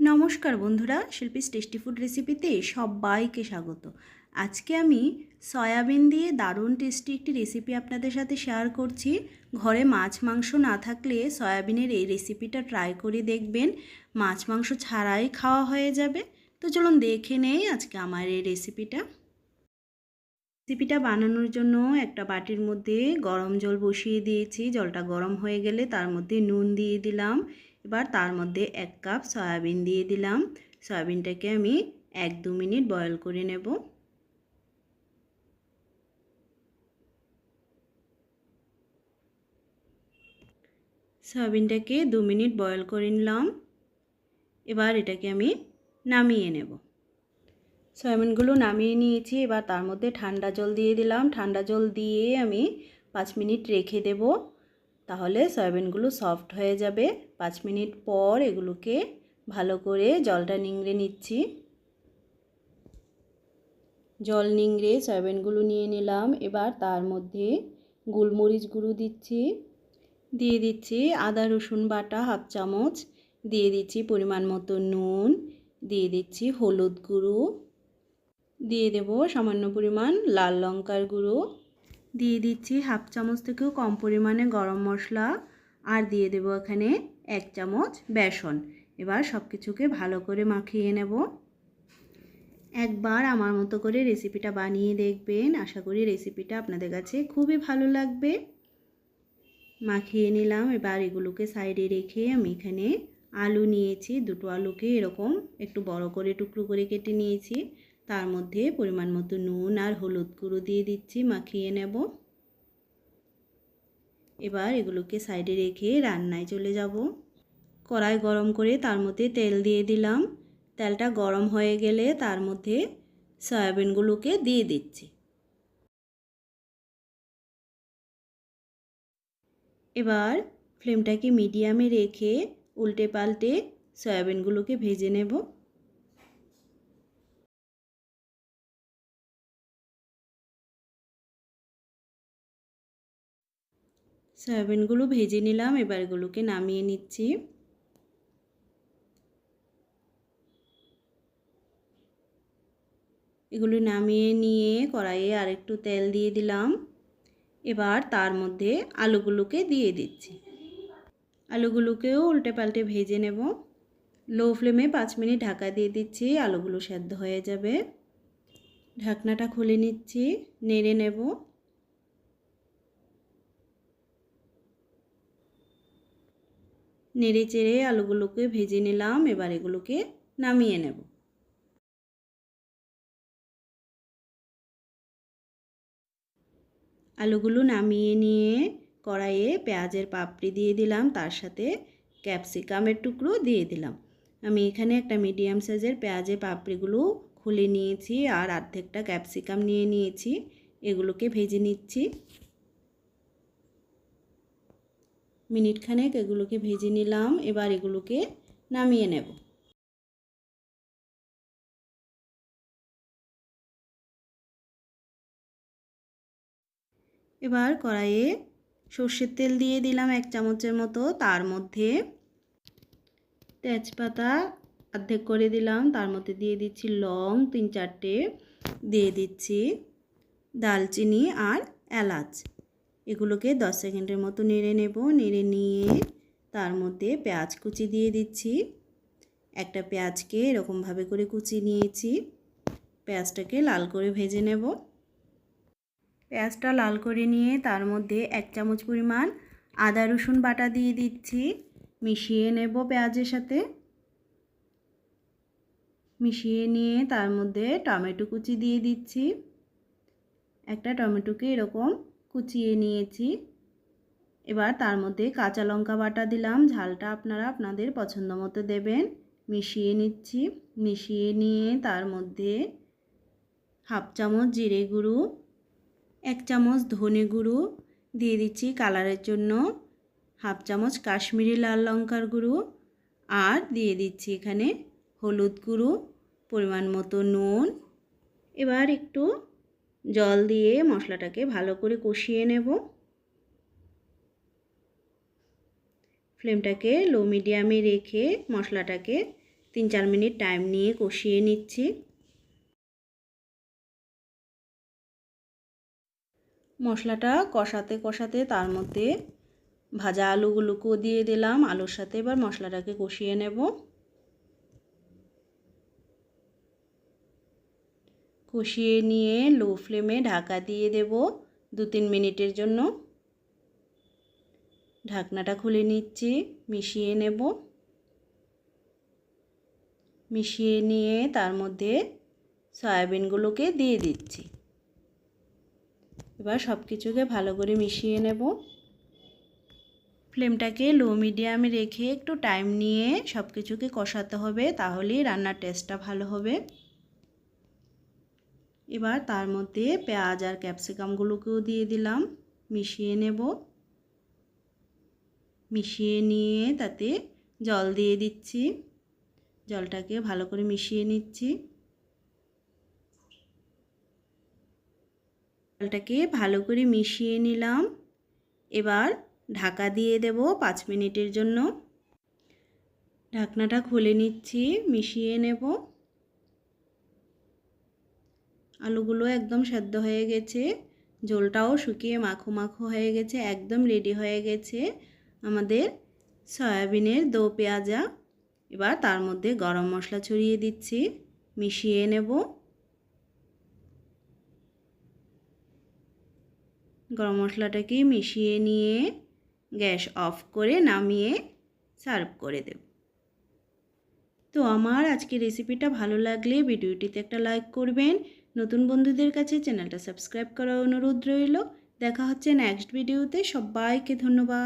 নমস্কার বন্ধুরা, Shilpi's tasty food রেসিপিতে সবাইকে স্বাগত। আজকে আমি সয়াবিন দিয়ে দারুণ টেস্টি একটি রেসিপি আপনাদের সাথে শেয়ার করছি। ঘরে মাছ মাংস না থাকলে সয়াবিনের এই রেসিপিটা ট্রাই করে দেখবেন, মাছ মাংস ছাড়াই খাওয়া হয়ে যাবে। তো চলুন দেখে নেই আজকে আমার এই রেসিপিটা। রেসিপিটা বানানোর জন্য একটা বাটির মধ্যে গরম জল বসিয়ে দিয়েছি। জলটা গরম হয়ে গেলে তার মধ্যে নুন দিয়ে দিলাম। এবার তার মধ্যে 1 কাপ সয়াবিন দিয়ে দিলাম। সয়াবিনটাকে আমি 1-2 মিনিট বয়েল করে নেব। সয়াবিনটাকে 2 মিনিট বয়েল করে নিলাম। এবার এটাকে আমি নামিয়ে নেব। সয়াবিনগুলো নামিয়ে নিয়েছি। এবার তার মধ্যে ঠান্ডা জল দিয়ে দিলাম। ঠান্ডা জল দিয়ে আমি 5 মিনিট রেখে দেব, তাহলে সয়াবিনগুলো সফট হয়ে যাবে। 5 মিনিট পর এগুলোকে ভালো করে জলটা নিংড়ে নিচ্ছি। জল নিংড়ে সয়াবিনগুলো নিয়ে নিলাম। এবার তার মধ্যে গোলমরিচ গুঁড়ো দিয়ে দিচ্ছি আদা রসুন বাটা 1/2 চামচ, দিয়ে দিচ্ছি পরিমাণ মতো নুন, দিয়ে দিচ্ছি হলুদ গুঁড়ো, দিয়ে দেব সামান্য পরিমাণ লাল লঙ্কার গুঁড়ো, দিয়ে দিচ্ছি 1/2 চামচ থেকেও কম পরিমাণে গরম মশলা, আর দিয়ে দেব এখানে 1 চামচ বেসন। এবার সব কিছুকে ভালো করে মাখিয়ে নেব। একবার আমার মতো করে রেসিপিটা বানিয়ে দেখবেন, আশা করি রেসিপিটা আপনাদের কাছে খুবই ভালো লাগবে। মাখিয়ে নিলাম। এবার এগুলোকে সাইডে রেখে আমি এখানে আলু নিয়েছি। 2টো আলুকে এরকম একটু বড় করে টুকরো করে কেটে নিয়েছি। তার মধ্যে পরিমাণ মতো নুন আর হলুদ গুঁড়ো দিয়ে দিচ্ছি, মাখিয়ে নেব। এবার এগুলোকে সাইডে রেখে রান্নায় চলে যাব। কড়াই গরম করে তার মধ্যে তেল দিয়ে দিলাম। তেলটা গরম হয়ে গেলে তার মধ্যে সয়াবিনগুলোকে দিয়ে দিচ্ছি। এবার ফ্লেমটাকে মিডিয়ামে রেখে উল্টে পাল্টে সয়াবিনগুলোকে ভেজে নেব। সয়াবিনগুলো ভেজে নিলাম। এবার এগুলোকে নামিয়ে নিচ্ছি। এগুলো নামিয়ে নিয়ে কড়াইয়ে আরেকটু তেল দিয়ে দিলাম। এবার তার মধ্যে আলুগুলোকে দিয়ে দিচ্ছি। আলুগুলোকেও উল্টে পাল্টে ভেজে নেব। লো ফ্লেমে 5 মিনিট ঢাকা দিয়ে দিচ্ছি, আলুগুলো সেদ্ধ হয়ে যাবে। ঢাকনাটা খুলে নিচ্ছি, নেড়ে নেব। নেড়ে চেড়ে আলুগুলোকে ভেজে নিলাম। এবার এগুলোকে নামিয়ে নেব। আলুগুলো নামিয়ে নিয়ে কড়াইয়ে পেঁয়াজের পাপড়ি দিয়ে দিলাম, তার সাথে ক্যাপসিকামের টুকরো দিয়ে দিলাম। আমি এখানে একটা মিডিয়াম সাইজের পেঁয়াজের পাপড়িগুলো খুলে নিয়েছি আর অর্ধেকটা ক্যাপসিকাম নিয়ে নিয়েছি। এগুলোকে ভেজে নিচ্ছি। মিনিট খানেক এগুলোকে ভেজে নিলাম। এবার এগুলোকে নামিয়ে নেব। এবার কড়াইয়ে সর্ষের তেল দিয়ে দিলাম 1 চামচের মতো। তার মধ্যে তেজপাতা অর্ধেক করে দিলাম। তার মধ্যে দিয়ে দিচ্ছি লং 3-4টে, দিয়ে দিচ্ছি দালচিনি আর এলাচ। এগুলোকে 10 সেকেন্ডের মতো নেড়ে নেব। নেড়ে নিয়ে তার মধ্যে পেঁয়াজ কুচি দিয়ে দিচ্ছি। একটা পেঁয়াজকে এরকমভাবে করে কুচিয়ে নিয়েছি। পেঁয়াজটাকে লাল করে ভেজে নেব। পেঁয়াজটা লাল করে নিয়ে তার মধ্যে 1 চামচ পরিমাণ আদা রসুন বাটা দিয়ে দিচ্ছি। মিশিয়ে নেব পেঁয়াজের সাথে। মিশিয়ে নিয়ে তার মধ্যে টমেটো কুচি দিয়ে দিচ্ছি। একটা টমেটোকে এরকম কুচিয়ে নিয়েছি। এবার তার মধ্যে কাঁচা লঙ্কা বাটা দিলাম। ঝালটা আপনারা আপনাদের পছন্দ মতো দেবেন। মিশিয়ে নিচ্ছি। মিশিয়ে নিয়ে তার মধ্যে 1/2 চামচ জিরে গুঁড়ো, 1 চামচ ধনে গুঁড়ো দিয়ে দিচ্ছি কালারের জন্য, 1/2 চামচ কাশ্মীরি লাল লঙ্কার গুঁড়ো, আর দিয়ে দিচ্ছি এখানে হলুদ গুঁড়ো, পরিমাণ মতো নুন। এবার একটু জল দিয়ে মশলাটাকে ভালো করে কষিয়ে নেব। ফ্লেমটাকে লো মিডিয়ামে রেখে মশলাটাকে 3-4 মিনিট টাইম নিয়ে কষিয়ে নিচ্ছি। মশলাটা কষাতে কষাতে তার মধ্যে ভাজা আলুগুলোকেও দিয়ে দিলাম। আলুর সাথে এবার মশলাটাকে কষিয়ে নেব। কষিয়ে নিয়ে লো ফ্লেমে ঢাকা দিয়ে দেব 2-3 মিনিটের জন্য। ঢাকনাটা খুলে নিচ্ছি, মিশিয়ে নেব। মিশিয়ে নিয়ে তার মধ্যে সয়াবিনগুলোকে দিয়ে দিচ্ছি। এবার সব কিছুকে ভালো করে মিশিয়ে নেব। ফ্লেমটাকে লো মিডিয়ামে রেখে একটু টাইম নিয়ে সব কিছুকে কষাতে হবে, তাহলেই রান্নার টেস্টটা ভালো হবে। এবার তার মধ্যে পেঁয়াজ আর ক্যাপসিকামগুলোকেও দিয়ে দিলাম, মিশিয়ে নেব। মিশিয়ে নিয়ে তাতে জল দিয়ে দিচ্ছি। জলটাকে ভালো করে মিশিয়ে নিচ্ছি। জলটাকে ভালো করে মিশিয়ে নিলাম। এবার ঢাকা দিয়ে দেব 5 মিনিটের জন্য। ঢাকনাটা খুলে নিচ্ছি, মিশিয়ে নেব। আলুগুলো একদম সেদ্ধ হয়ে গেছে, ঝোলটাও শুকিয়ে মাখো মাখো হয়ে গেছে, একদম রেডি হয়ে গেছে আমাদের সয়াবিনের দো পেঁয়াজা। এবার তার মধ্যে গরম মশলা ছড়িয়ে দিচ্ছি, মিশিয়ে নেব। গরম মশলাটাকে মিশিয়ে নিয়ে গ্যাস অফ করে নামিয়ে সার্ভ করে দেব। তো আমার আজকের রেসিপিটা ভালো লাগলে ভিডিওটিতে একটা লাইক করবেন। নতুন বন্ধুদের কাছে চ্যানেলটা সাবস্ক্রাইব করার অনুরোধ রইল। দেখা হচ্ছে নেক্সট ভিডিওতে। সবাইকে ধন্যবাদ।